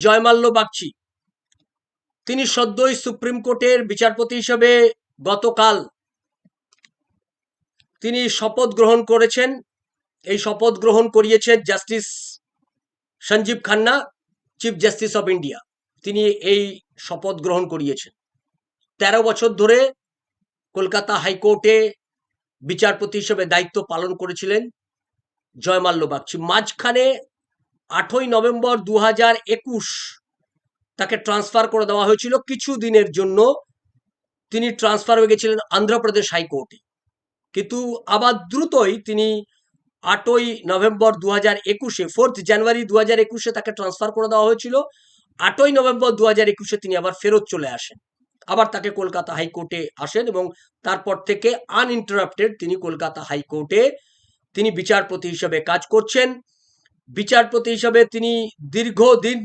জয়মাল্য বাগচি, তিনি সদ্যই সুপ্রিম কোর্টের বিচারপতি হিসেবে গতকাল তিনি শপথ গ্রহণ করেছেন। এই শপথ গ্রহণ করিয়েছেন Justice Sanjiv Khanna, chief justice of India. তিনি এই শপথ গ্রহণ করিয়েছেন। 13 বছর ধরে কলকাতা হাইকোর্টে বিচারপতি হিসেবে দায়িত্ব পালন করেছিলেন জয়মাল্য বাগচি। মাঝখানে 8ই নভেম্বর 2021 তাকে ট্রান্সফার করে দেওয়া হয়েছিল। কিছু দিনের জন্য তিনি ট্রান্সফার হয়ে গেছিলেন অন্ধ্রপ্রদেশ হাইকোর্টে, কিন্তু আবার দ্রুতই তিনি 8ই নভেম্বর 2021-এ 4 জানুয়ারি 2021-এ তাকে ট্রান্সফার করে দেওয়া হয়েছিল। 8ই নভেম্বর 2021-এ তিনি আবার ফেরত চলে আসেন, আবার তাকে কলকাতা হাইকোর্টে আসেন এবং তারপর থেকে আনইন্টারাপ্টেড তিনি কলকাতা হাইকোর্টে তিনি বিচারপতি হিসেবে কাজ করছেন। বিচারপতি হিসেবে তিনি দীর্ঘদিন